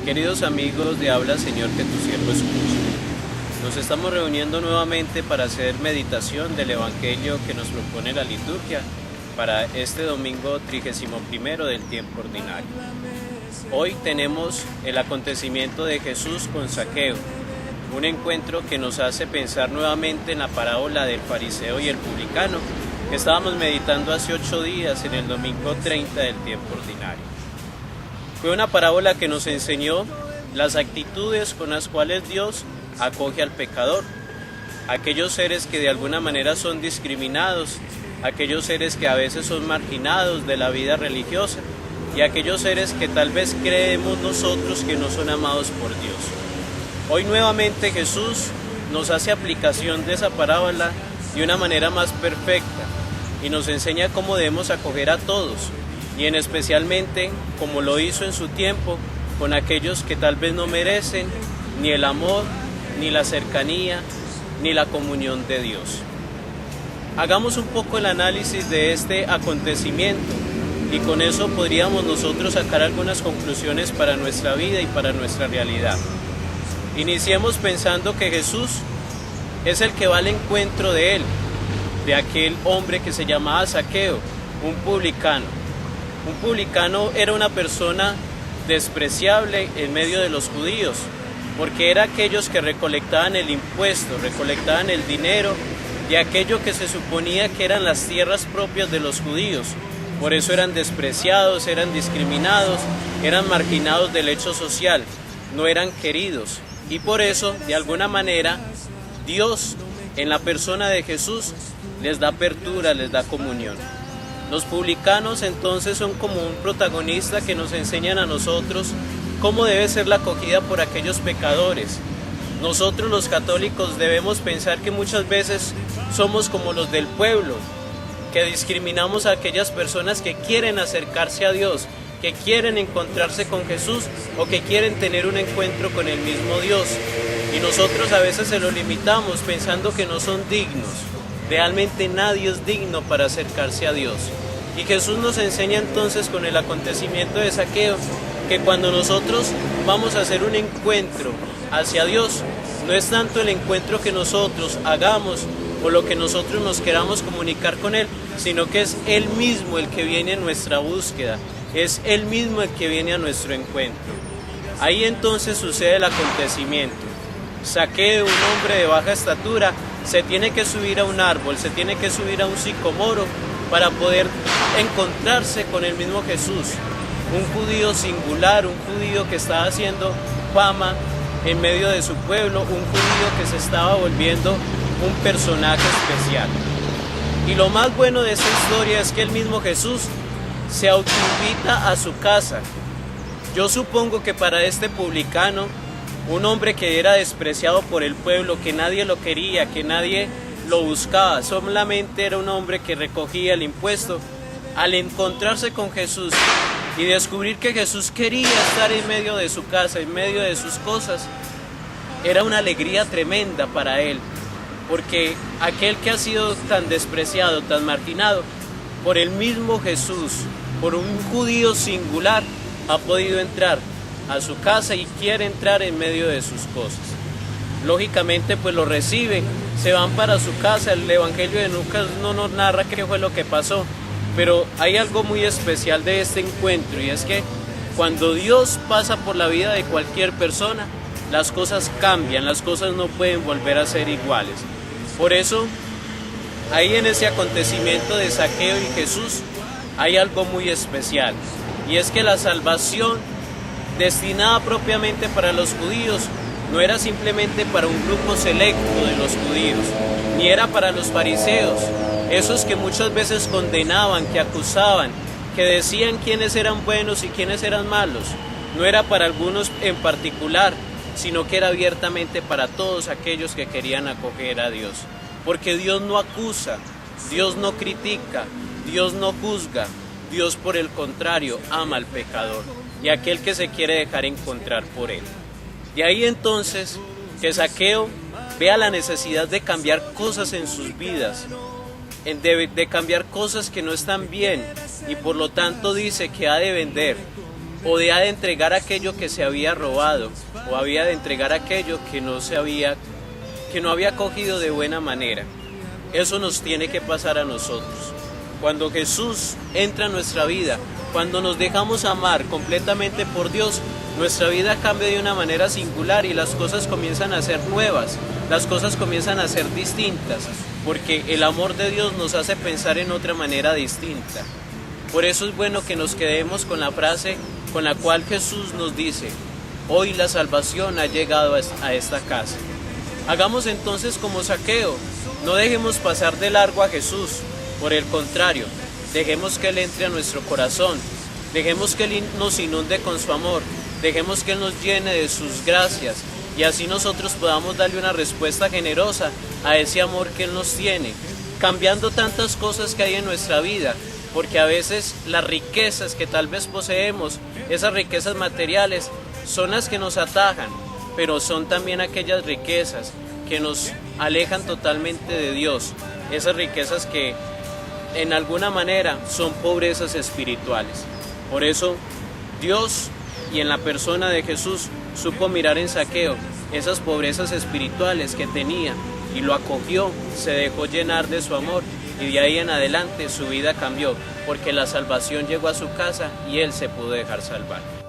Queridos amigos de Habla Señor que tu siervo escucha, nos estamos reuniendo nuevamente para hacer meditación del Evangelio que nos propone la liturgia para este domingo 31 del tiempo ordinario. Hoy tenemos el acontecimiento de Jesús con Zaqueo, un encuentro que nos hace pensar nuevamente en la parábola del fariseo y el publicano que estábamos meditando hace 8 días en el domingo 30 del tiempo ordinario. Fue una parábola que nos enseñó las actitudes con las cuales Dios acoge al pecador, aquellos seres que de alguna manera son discriminados, aquellos seres que a veces son marginados de la vida religiosa y aquellos seres que tal vez creemos nosotros que no son amados por Dios. Hoy nuevamente Jesús nos hace aplicación de esa parábola de una manera más perfecta y nos enseña cómo debemos acoger a todos, y en especialmente como lo hizo en su tiempo con aquellos que tal vez no merecen ni el amor, ni la cercanía, ni la comunión de Dios. Hagamos un poco el análisis de este acontecimiento y con eso podríamos nosotros sacar algunas conclusiones para nuestra vida y para nuestra realidad. Iniciemos pensando que Jesús es el que va al encuentro de él, de aquel hombre que se llamaba Zaqueo, un publicano. Un publicano era una persona despreciable en medio de los judíos, porque era aquellos que recolectaban el impuesto, recolectaban el dinero de aquello que se suponía que eran las tierras propias de los judíos. Por eso eran despreciados, eran discriminados, eran marginados del hecho social, no eran queridos. Y por eso, de alguna manera, Dios, en la persona de Jesús, les da apertura, les da comunión. Los publicanos entonces son como un protagonista que nos enseñan a nosotros cómo debe ser la acogida por aquellos pecadores. Nosotros los católicos debemos pensar que muchas veces somos como los del pueblo, que discriminamos a aquellas personas que quieren acercarse a Dios, que quieren encontrarse con Jesús o que quieren tener un encuentro con el mismo Dios. Y nosotros a veces se lo limitamos pensando que no son dignos. Realmente nadie es digno para acercarse a Dios. Y Jesús nos enseña entonces con el acontecimiento de Zaqueo que cuando nosotros vamos a hacer un encuentro hacia Dios, no es tanto el encuentro que nosotros hagamos o lo que nosotros nos queramos comunicar con Él, sino que es Él mismo el que viene en nuestra búsqueda, es Él mismo el que viene a nuestro encuentro. Ahí entonces sucede el acontecimiento. Zaqueo, un hombre de baja estatura, se tiene que subir a un árbol, se tiene que subir a un sicomoro para poder encontrarse con el mismo Jesús, un judío singular, un judío que estaba haciendo fama en medio de su pueblo, un judío que se estaba volviendo un personaje especial. Y lo más bueno de esta historia es que el mismo Jesús se autoinvita a su casa. Yo supongo que para este publicano, un hombre que era despreciado por el pueblo, que nadie lo quería, que nadie lo buscaba, solamente era un hombre que recogía el impuesto, al encontrarse con Jesús y descubrir que Jesús quería estar en medio de su casa, en medio de sus cosas, era una alegría tremenda para él, porque aquel que ha sido tan despreciado, tan marginado, por el mismo Jesús, por un judío singular, ha podido entrar a su casa y quiere entrar en medio de sus cosas. Lógicamente pues lo recibe, se van para su casa. El Evangelio de Lucas no nos narra qué fue lo que pasó, pero hay algo muy especial de este encuentro, y es que cuando Dios pasa por la vida de cualquier persona, las cosas cambian, las cosas no pueden volver a ser iguales. Por eso, ahí en ese acontecimiento de Zaqueo y Jesús, hay algo muy especial, y es que la salvación destinada propiamente para los judíos no era simplemente para un grupo selecto de los judíos, ni era para los fariseos, esos que muchas veces condenaban, que acusaban, que decían quiénes eran buenos y quiénes eran malos. No era para algunos en particular, sino que era abiertamente para todos aquellos que querían acoger a Dios. Porque Dios no acusa, Dios no critica, Dios no juzga, Dios por el contrario ama al pecador y a aquel que se quiere dejar encontrar por él. De ahí entonces que Zaqueo vea la necesidad de cambiar cosas en sus vidas, de cambiar cosas que no están bien, y por lo tanto dice que ha de vender o de entregar aquello que se había robado, o había de entregar aquello que no había cogido de buena manera. Eso nos tiene que pasar a nosotros. Cuando Jesús entra en nuestra vida, cuando nos dejamos amar completamente por Dios, nuestra vida cambia de una manera singular y las cosas comienzan a ser nuevas, las cosas comienzan a ser distintas, porque el amor de Dios nos hace pensar en otra manera distinta. Por eso es bueno que nos quedemos con la frase con la cual Jesús nos dice: hoy la salvación ha llegado a esta casa. Hagamos entonces como Zaqueo, no dejemos pasar de largo a Jesús, por el contrario, dejemos que Él entre a nuestro corazón, dejemos que Él nos inunde con su amor, dejemos que Él nos llene de sus gracias y así nosotros podamos darle una respuesta generosa a ese amor que Él nos tiene, cambiando tantas cosas que hay en nuestra vida, porque a veces las riquezas que tal vez poseemos, esas riquezas materiales, son las que nos atajan, pero son también aquellas riquezas que nos alejan totalmente de Dios, esas riquezas que en alguna manera son pobrezas espirituales. Por eso Dios, y en la persona de Jesús, supo mirar en Zaqueo esas pobrezas espirituales que tenía y lo acogió, se dejó llenar de su amor y de ahí en adelante su vida cambió, porque la salvación llegó a su casa y él se pudo dejar salvar.